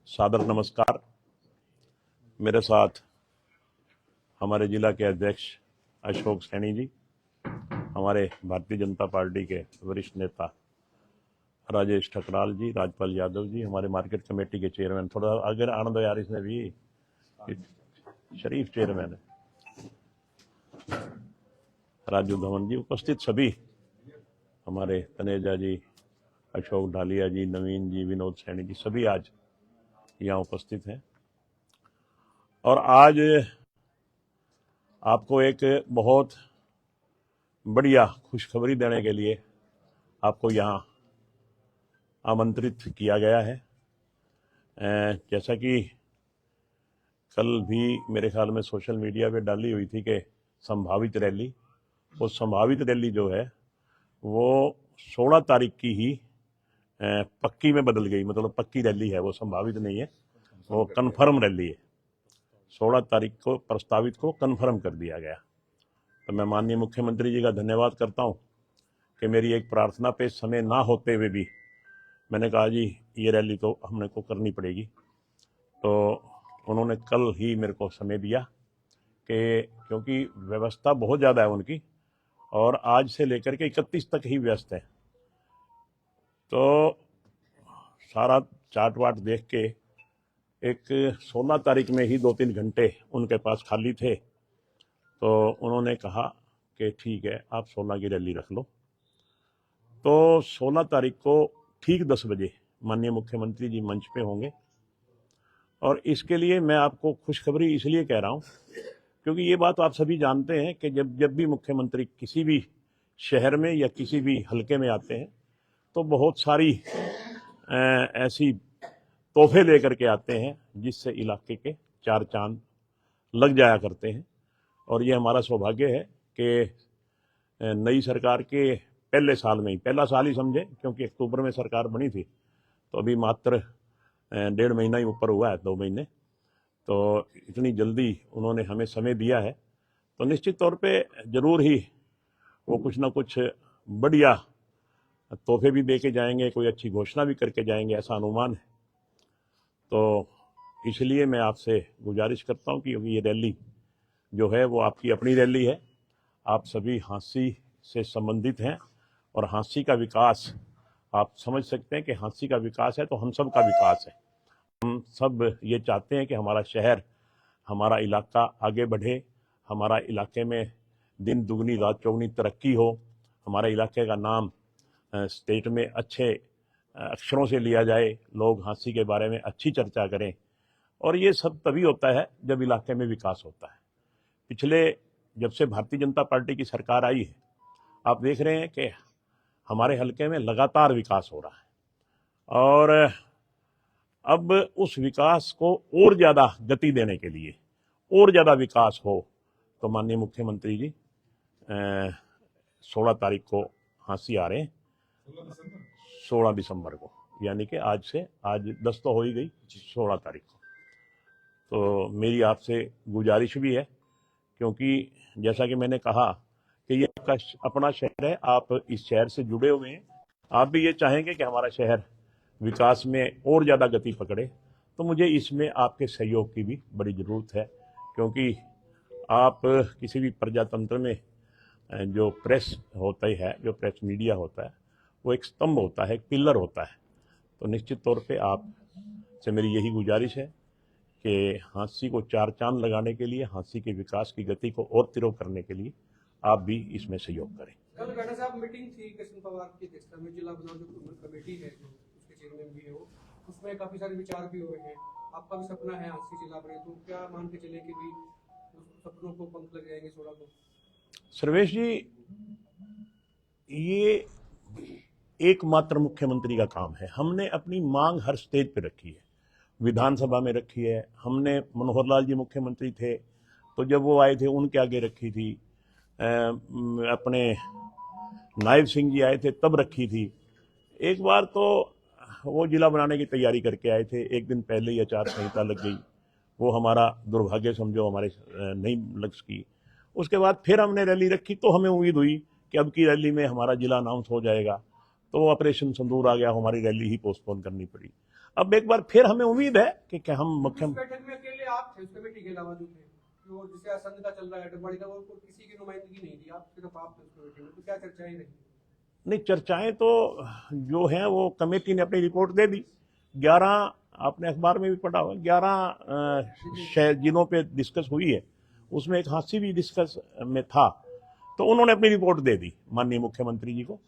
सादर नमस्कार। मेरे साथ हमारे जिला के अध्यक्ष अशोक सैनी जी, हमारे भारतीय जनता पार्टी के वरिष्ठ नेता राजेश ठकराल जी, राजपाल यादव जी, हमारे मार्केट कमेटी के चेयरमैन, थोड़ा आगे आने दो यार, इसमें भी शरीफ चेयरमैन है, राजू धवन जी, उपस्थित सभी हमारे तनेजा जी, अशोक ढालिया जी, नवीन जी, विनोद सैनी जी, सभी आज यहाँ उपस्थित हैं। और आज आपको एक बहुत बढ़िया खुशखबरी देने के लिए आपको यहाँ आमंत्रित किया गया है। जैसा कि कल भी मेरे ख्याल में सोशल मीडिया पे डाली हुई थी कि संभावित रैली, वो संभावित रैली जो है वो 16 तारीख की ही पक्की में बदल गई। मतलब पक्की रैली है वो, संभावित नहीं है, वो कन्फर्म रैली है। 16 तारीख को प्रस्तावित को कन्फर्म कर दिया गया। तो मैं माननीय मुख्यमंत्री जी का धन्यवाद करता हूँ कि मेरी एक प्रार्थना पे समय ना होते हुए भी मैंने कहा जी ये रैली तो हमने को करनी पड़ेगी। तो उन्होंने कल ही मेरे को समय दिया कि क्योंकि व्यवस्था बहुत ज़्यादा है उनकी और आज से लेकर के 31 तक ही व्यस्त है, तो सारा चार्ट वाट देख के एक 16 तारीख में ही 2-3 घंटे उनके पास खाली थे, तो उन्होंने कहा कि ठीक है आप 16 की रैली रख लो। तो 16 तारीख को ठीक 10 बजे माननीय मुख्यमंत्री जी मंच पे होंगे। और इसके लिए मैं आपको खुशखबरी इसलिए कह रहा हूँ क्योंकि ये बात आप सभी जानते हैं कि जब भी मुख्यमंत्री किसी भी शहर में या किसी भी हलके में आते हैं तो बहुत सारी ऐसी तोहफे लेकर के आते हैं जिससे इलाके के चार चांद लग जाया करते हैं। और ये हमारा सौभाग्य है कि नई सरकार के पहले साल में ही, पहला साल ही समझे क्योंकि अक्टूबर में सरकार बनी थी, तो अभी मात्र 1.5 महीना ही ऊपर हुआ है, 2 महीने, तो इतनी जल्दी उन्होंने हमें समय दिया है। तो निश्चित तौर पे ज़रूर ही वो कुछ ना कुछ बढ़िया तोहफे भी दे के जाएंगे, कोई अच्छी घोषणा भी करके जाएंगे, ऐसा अनुमान है। तो इसलिए मैं आपसे गुजारिश करता हूँ कि ये रैली जो है वो आपकी अपनी रैली है, आप सभी हांसी से संबंधित हैं और हांसी का विकास आप समझ सकते हैं कि हांसी का विकास है तो हम सब का विकास है। हम सब ये चाहते हैं कि हमारा शहर, हमारा इलाका आगे बढ़े, हमारा इलाके में दिन दुगनी रात चौगनी तरक्की हो, हमारे इलाके का नाम स्टेट में अच्छे अक्षरों से लिया जाए, लोग हांसी के बारे में अच्छी चर्चा करें। और ये सब तभी होता है जब इलाके में विकास होता है। पिछले जब से भारतीय जनता पार्टी की सरकार आई है, आप देख रहे हैं कि हमारे हलके में लगातार विकास हो रहा है और अब उस विकास को और ज़्यादा गति देने के लिए, और ज़्यादा विकास हो, तो माननीय मुख्यमंत्री जी 16 तारीख को हांसी आ रहे हैं, 16 दिसंबर को, यानी कि आज 10 तो हो ही गई, 16 तारीख को। तो मेरी आपसे गुजारिश भी है क्योंकि जैसा कि मैंने कहा कि ये आपका अपना शहर है, आप इस शहर से जुड़े हुए हैं, आप भी ये चाहेंगे कि हमारा शहर विकास में और ज़्यादा गति पकड़े, तो मुझे इसमें आपके सहयोग की भी बड़ी ज़रूरत है क्योंकि आप किसी भी प्रजातंत्र में जो प्रेस होता है, जो प्रेस मीडिया होता है, वो एक स्तंभ होता है, एक पिलर होता है। तो निश्चित तौर पे आप से मेरी यही गुजारिश है कि हांसी को चार चांद लगाने के लिए, हांसी के विकास की गति को और तिरव करने के लिए आप भी इसमें सहयोग करें। कल राणा साहब मीटिंग थी कृष्ण पवार की अध्यक्षता में, जिला बनाओ जो कमेटी है जो उसके चेयरमैन भी हो, उसमें काफी सारे विचार भी हुए हैं। आपका भी सपना है हांसी जिला बने, तो क्या मान के चले कि भी सपनों को पंख लग जाएंगे 16 को? सर्वेश जी, ये एकमात्र मुख्यमंत्री का काम है। हमने अपनी मांग हर स्टेज पे रखी है, विधानसभा में रखी है, हमने मनोहर लाल जी मुख्यमंत्री थे तो जब वो आए थे उनके आगे रखी थी, अपने नायब सिंह जी आए थे तब रखी थी। एक बार तो वो जिला बनाने की तैयारी करके आए थे, एक दिन पहले ही आचार संहिता लग गई, वो हमारा दुर्भाग्य समझो, हमारे नहीं लग सकी। उसके बाद फिर हमने रैली रखी तो हमें उम्मीद हुई कि अब की रैली में हमारा जिला अनाउंस हो जाएगा, तो ऑपरेशन संदूर आ गया, हमारी रैली ही पोस्टपोन करनी पड़ी। अब एक बार फिर हमें उम्मीद है कि हम उस मुख्यमंत्री, बैठक में अकेले आप थे, उस कमेटी के अलावा जो थे, जो जिसे संघ का चल रहा है डब्बाड़ी का, वो किसी की नुमाइंदगी नहीं थी, आप सिर्फ आप थे उस कमेटी में, तो क्या चर्चाएं रही? नहीं चर्चाएं तो जो हैं वो कमेटी ने अपनी रिपोर्ट दे दी। 11 आपने अखबार में भी पढ़ा होगा, 11 जिलों पे डिस्कस हुई है, उसमें एक हांसी भी डिस्कस में था। तो उन्होंने अपनी रिपोर्ट दे दी माननीय मुख्यमंत्री जी को,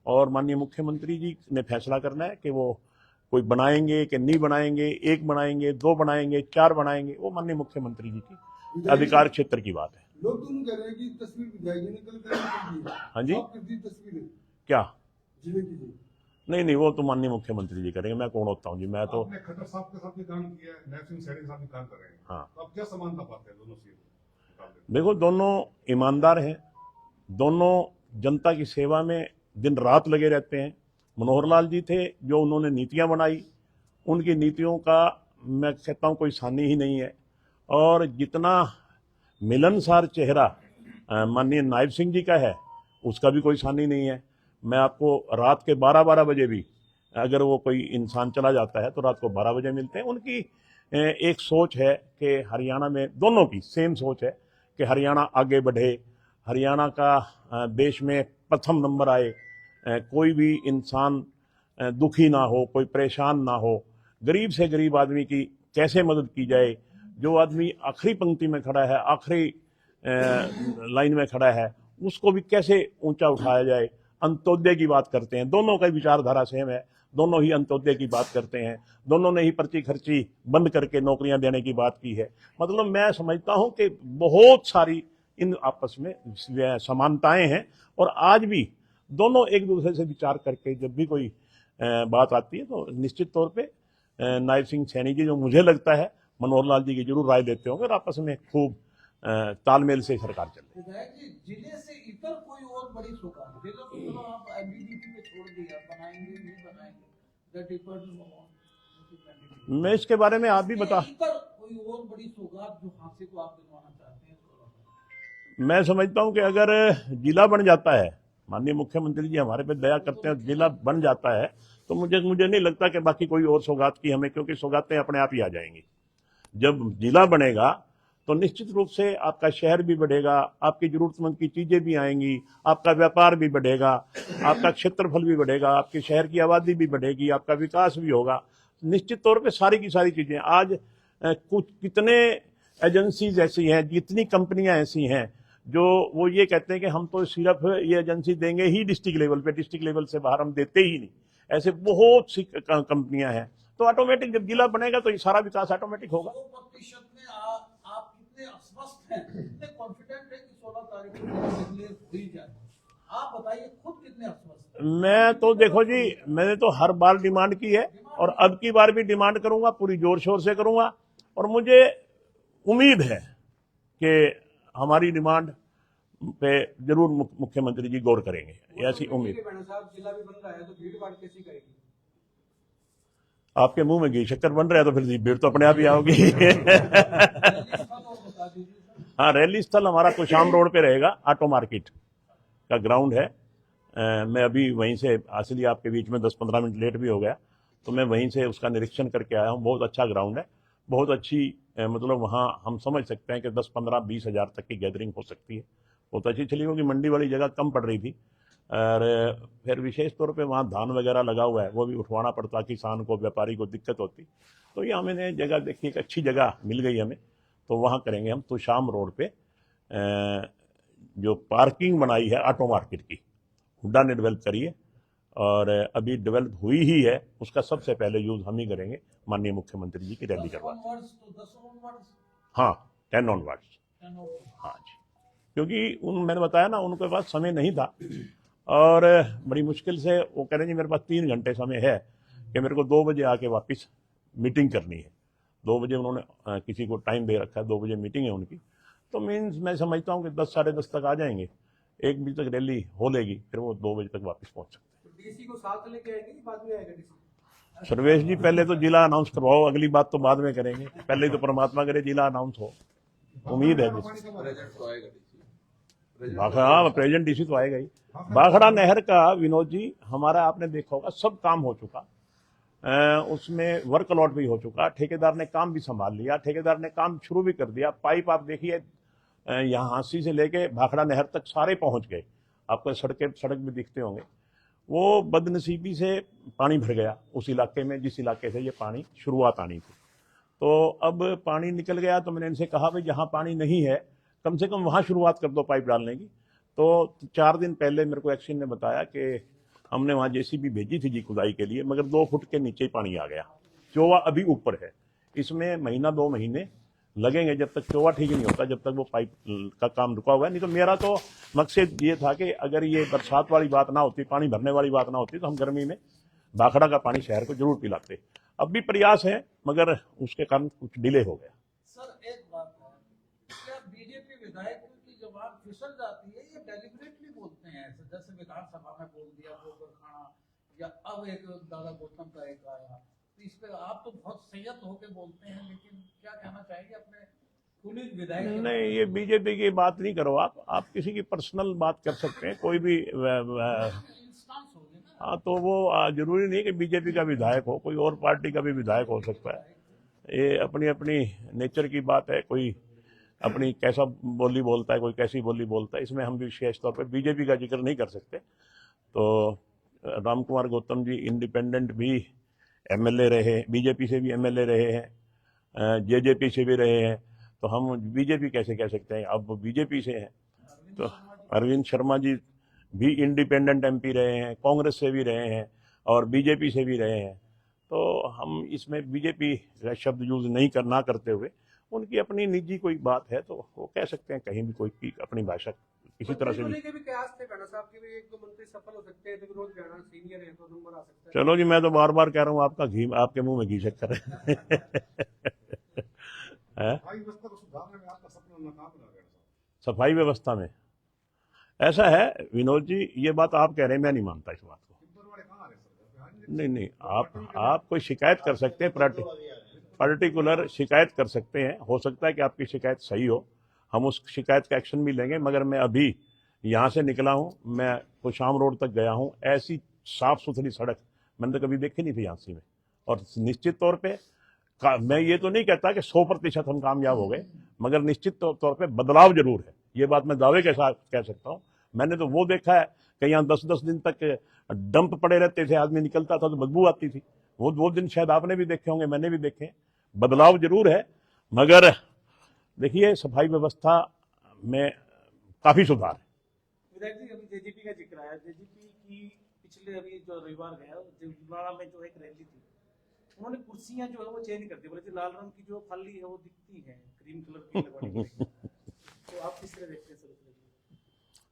और माननीय मुख्यमंत्री जी ने फैसला करना है कि वो कोई बनाएंगे कि नहीं बनाएंगे, 1 बनाएंगे, 2 बनाएंगे, 4 बनाएंगे, वो माननीय मुख्यमंत्री जी की अधिकार क्षेत्र की बात है। लोग दोनों कह रहे हैं कि तस्वीर विधायक जी ने कल करनी है। हाँ जी, आप किस दी तस्वीर है क्या? जिले की जी? नहीं, वो तो माननीय मुख्यमंत्री जी करेंगे, मैं कौन होता हूँ जी, मैं तो। आपने खट्टर साहब के साथ भी काम किया है, नैब सिंह सैनी के साथ भी काम कर रहे हैं। हाँ, तो आप क्या समानता पाते हैं दोनों से? देखो दोनों ईमानदार हैं, दोनों जनता की सेवा में दिन रात लगे रहते हैं। मनोहर लाल जी थे जो उन्होंने नीतियां बनाई, उनकी नीतियों का मैं कहता हूं कोई सानी ही नहीं है। और जितना मिलनसार चेहरा माननीय नायब सिंह जी का है, उसका भी कोई सानी नहीं है। मैं आपको रात के 12-12 बजे भी अगर वो कोई इंसान चला जाता है तो रात को 12 बजे मिलते हैं। उनकी एक सोच है कि हरियाणा में, दोनों की सेम सोच है कि हरियाणा आगे बढ़े, हरियाणा का देश में प्रथम नंबर आए, कोई भी इंसान दुखी ना हो, कोई परेशान ना हो, गरीब से गरीब आदमी की कैसे मदद की जाए, जो आदमी आखिरी पंक्ति में खड़ा है, आखिरी लाइन में खड़ा है, उसको भी कैसे ऊंचा उठाया जाए। अंत्योदय की बात करते हैं, दोनों का विचारधारा सेम है, दोनों ही अंत्योदय की बात करते हैं, दोनों ने ही पर्ची खर्ची बंद करके नौकरियां देने की बात की है। मतलब मैं समझता हूं कि बहुत सारी इन आपस में समानताएं हैं, और आज भी दोनों एक दूसरे से विचार करके जब भी कोई बात आती है तो निश्चित तौर पे नायब सिंह सैनी जी, जो मुझे लगता है मनोहर लाल जी की जरूर राय देते होंगे, और आपस में खूब तालमेल से सरकार चल रही है। विधायक जी, जिले से इतर कोई और बड़ी सुधार जिले को चलो आप एमबीडीपी पे छोड़ दिया, बनाएंगे नहीं बनाएंगे, दैट डिपेंड्स। मैं इसके बारे में आप भी बता, इतर कोई और बड़ी सौगात जो हांसी को आप दिलवाना चाहते हैं तो मैं समझता हूं कि अगर जिला बन जाता है, माननीय मुख्यमंत्री जी हमारे पे दया करते हैं, जिला बन जाता है तो मुझे नहीं लगता कि बाकी कोई और सौगात की हमें, क्योंकि सौगातें अपने आप ही आ जाएंगी। जब जिला बनेगा तो निश्चित रूप से आपका शहर भी बढ़ेगा, आपकी जरूरतमंद की चीजें भी आएंगी, आपका व्यापार भी बढ़ेगा, आपका क्षेत्रफल भी बढ़ेगा, आपके शहर की आबादी भी बढ़ेगी, आपका विकास भी होगा। निश्चित तौर पे सारी की सारी चीजें आज कुछ कितने एजेंसीज ऐसी हैं, जितनी कंपनियां ऐसी हैं जो वो ये कहते हैं कि हम तो सिर्फ ये एजेंसी देंगे ही डिस्ट्रिक्ट लेवल पे, डिस्ट्रिक्ट लेवल से बाहर हम देते ही नहीं। ऐसे बहुत सी कंपनियां हैं, तो ऑटोमेटिक जब जिला बनेगा तो ये सारा विकास ऑटोमेटिक होगा। 2% में आप कितने अस्वस्थ हैं, कितने कॉन्फिडेंट हैं कि 16 तारीख को डिक्लेयर हुई जाए? आप बताइए खुद कितने अस्वस्थ हैं? मैं तो देखो जी, मैंने तो हर बार डिमांड की है, और अब की बार भी डिमांड करूंगा, पूरी जोर शोर से करूंगा, और मुझे उम्मीद है कि हमारी डिमांड पे जरूर मुख्यमंत्री जी गौर करेंगे, ऐसी उम्मीद। जिला भी बन रहा है तो भीड़ भाड़ कैसी करेगी? आपके मुंह में घी शक्कर बन रहा है तो फिर भीड़ तो अपने आप ही आओगी। हाँ, रैली स्थल हमारा कुशाम रोड पे रहेगा, ऑटो मार्केट का ग्राउंड है। मैं अभी वहीं से, असली आपके बीच में 10-15 मिनट लेट भी हो गया, तो मैं वहीं से उसका निरीक्षण करके आया हूँ। बहुत अच्छा ग्राउंड है, बहुत अच्छी, मतलब वहाँ हम समझ सकते हैं कि 10-15-20 हज़ार तक की गैदरिंग हो सकती है। बहुत अच्छी चली, क्योंकि मंडी वाली जगह कम पड़ रही थी, और फिर विशेष तौर पे वहाँ धान वगैरह लगा हुआ है, वो भी उठवाना पड़ता, किसान को, व्यापारी को दिक्कत होती। तो ये हमने जगह देखी, एक अच्छी जगह मिल गई हमें, तो वहाँ करेंगे हम। तो शाम रोड पे जो पार्किंग बनाई है ऑटो मार्केट की, हुड्डा ने डेवलप करी है, और अभी डेवलप हुई ही है, उसका सबसे पहले यूज हम ही करेंगे माननीय मुख्यमंत्री जी की रैली करवा। हाँ, 10 ऑनवर्ड्स। हाँ जी, क्योंकि मैंने बताया ना, उनके पास समय नहीं था, और बड़ी मुश्किल से वो कह रहे जी मेरे पास 3 घंटे समय है कि मेरे को 2 बजे आके वापस मीटिंग करनी है। 2 बजे उन्होंने किसी को टाइम दे रखा है, 2 बजे मीटिंग है उनकी। तो मीन्स मैं समझता हूँ कि 10-10:30 तक आ जाएंगे, 1 बजे तक रैली हो लेगी, फिर वो 2 बजे तक वापस पहुँच सकते हैं। डीसी को साथ लेके आएंगे कि बाद में आएगा डीसी? सर्वेश जी, पहले तो जिला अनाउंस करवाओ, अगली बात तो बाद में करेंगे, पहले तो परमात्मा करे जिला अनाउंस हो। उम्मीद है भाखड़ा प्रेजेंट डीसी तो आएगा ही। भाखड़ा नहर का विनोद जी, हमारा आपने देखा होगा सब काम हो चुका, उसमें वर्क अलॉट भी हो चुका, ठेकेदार ने काम भी संभाल लिया, ठेकेदार ने काम शुरू भी कर दिया। पाइप आप देखिए यहाँ हांसी से लेके भाखड़ा नहर तक सारे पहुंच गए, आपको सड़क भी दिखते होंगे। वो बदनसीबी से पानी भर गया उस इलाके में जिस इलाके से ये पानी शुरुआत आनी थी। तो अब पानी निकल गया, तो मैंने इनसे कहा भाई जहाँ पानी नहीं है कम से कम वहाँ शुरुआत कर दो पाइप डालने की। तो 4 दिन पहले मेरे को एक्शन ने बताया कि हमने वहाँ जेसीबी भेजी थी जी खुदाई के लिए, मगर 2 फुट के नीचे ही पानी आ गया, चोवा अभी ऊपर है। इसमें महीना 2 महीने लगेंगे जब तक चोवा ठीक नहीं होता, जब तक वो पाइप का काम रुका हुआ है। नहीं तो मेरा तो मकसद ये था कि अगर ये बरसात वाली बात ना होती, पानी भरने वाली बात ना होती, तो हम गर्मी में भाखड़ा का पानी शहर को जरूर पिलाते। अब भी प्रयास है मगर उसके कारण कुछ डिले हो गया। सर एक बात है, क्या बीजेपी विधायकों की जबान फिसल जाती है, ये डेलिबरेटली बोलते हैं ऐसे, जैसे विधानसभा में बोल दिया ठोकर खाना, या अब एक दादा गौतम का एक आया, तो इस पे आप तो बहुत संयत होकर बोलते हैं, लेकिन क्या कहना चाहेंगे अपने पुलिस विधायक? नहीं, ये बीजेपी की बात नहीं करो आप किसी की पर्सनल बात कर सकते हैं, कोई भी इंस्टांस हो गया ना। हाँ, तो वो जरूरी नहीं कि बीजेपी का विधायक हो, कोई और पार्टी का भी विधायक हो सकता है। ये अपनी अपनी नेचर की बात है, कोई अपनी कैसा बोली बोलता है, कोई कैसी बोली बोलता है, इसमें हम विशेष तौर पे बीजेपी का जिक्र नहीं कर सकते। तो राम कुमार गौतम जी इंडिपेंडेंट भी एमएलए रहे, बीजेपी से भी एमएलए रहे हैं, जेजेपी से भी रहे हैं, तो हम बीजेपी कैसे कह सकते हैं, अब बीजेपी से हैं। तो अरविंद शर्मा जी भी इंडिपेंडेंट एमपी रहे हैं, कांग्रेस से भी रहे हैं और बीजेपी से भी रहे हैं। तो हम इसमें बीजेपी का शब्द यूज नहीं करना करते हुए, उनकी अपनी निजी कोई बात है तो वो कह सकते हैं, कहीं भी कोई अपनी भाषा किसी तरह से भी। के भी कयास थे राणा साहब के भी 1-2 मंत्री सफल हो सकते हैं, तो विरोध राणा सीनियर है तो नंबर आ सकता है। चलो जी, मैं तो बार बार कह रहा हूँ, आपका घी आपके मुंह में घी शक्कर है। सफाई व्यवस्था को सुधारने में आपका सपना नाकाम रहा है साहब। सफाई व्यवस्था में ऐसा है विनोद जी, ये बात आप कह रहे हैं, मैं नहीं मानता इस बात को। टिप्पर वाले कहाँ आ रहे सर? नहीं, आप कोई शिकायत कर सकते हैं, पर्टिकुलर शिकायत कर सकते हैं, हो सकता है कि आपकी शिकायत सही हो, हम उस शिकायत का एक्शन भी लेंगे। मगर मैं अभी यहाँ से निकला हूँ, मैं खुशाम रोड तक गया हूँ, ऐसी साफ सुथरी सड़क मैंने तो कभी देखी नहीं थी झांसी में। और निश्चित तौर पे मैं ये तो नहीं कहता कि 100% हम कामयाब हो गए, मगर निश्चित तौर पे बदलाव जरूर है, ये बात मैं दावे के साथ कह सकता हूँ। मैंने तो वो देखा है कि यहाँ 10-10 दिन तक डंप पड़े रहते थे, आदमी निकलता था तो बदबू आती थी, वो दिन शायद आपने भी देखे होंगे, मैंने भी देखे। बदलाव जरूर है, मगर देखिए सफाई व्यवस्था में काफी सुधार है। विधायक जी, अभी जेजेपी का जिक्र आया, जेजेपी की पिछले अभी जो रविवार गया जिमलाड़ा में जो एक रैली थी, उन्होंने कुर्सियां जो है वो चेंज कर दी, बोले लाल रंग की जो खाली है वो दिखती है, क्रीम कलर की लगवानी पड़ेगी। तो आप किस तरह देखते हैं सर?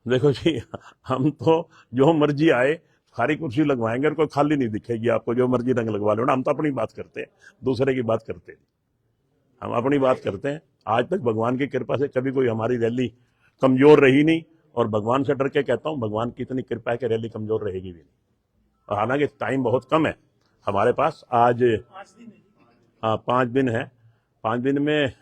देखो जी, हम तो जो मर्जी आए सारी कुर्सी लगवाएंगे और कोई खाली नहीं दिखेगी आपको, जो मर्जी रंग लगवा लो ना। हम तो अपनी बात करते हैं, दूसरे की बात करते नहीं, हम अपनी बात करते हैं। आज तक भगवान की कृपा से कभी कोई हमारी रैली कमजोर रही नहीं, और भगवान से डर के कहता हूँ, भगवान की इतनी कृपा है कि रैली कमजोर रहेगी भी नहीं। और हालांकि टाइम बहुत कम है हमारे पास, आज 5 दिन है, 5 दिन में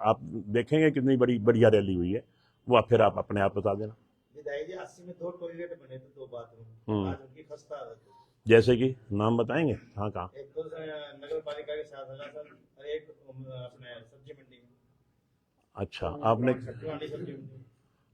आप देखेंगे कितनी बढ़िया रैली हुई है, वो फिर आप अपने आप बता देना। विधायक जी 80 में 2 टॉयलेट बने थे, 2 बाथरूम, आज उनकी खस्ता हालत है। जैसे कि नाम बताएंगे? हाँ, कहाँ? एक तो नगर पालिका के साथ है सर, और एक अपने सब्जी मंडी में। अच्छा, सब्जी मंडी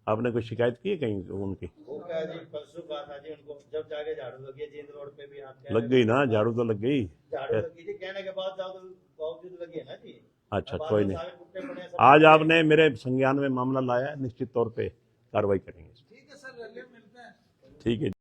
आपने कोई शिकायत की है कहीं उनकी? वो क्या जी, परसों कहा था जी उनको, जब जाके झाड़ू लगी जींद रोड पे भी आप लग गई ना झाड़ू? तो लग गई, झाड़ू लगी जी, कहने के बाद जाओ तो बावजूद लगी है ना जी। अच्छा कोई नहीं, सारे टुकड़े पड़े हैं, सब आज आपने मेरे संज्ञान में मामला लाया है, निश्चित तौर पे कार्रवाई करेंगे। ठीक है सर, रैली में मिलते हैं। ठीक है।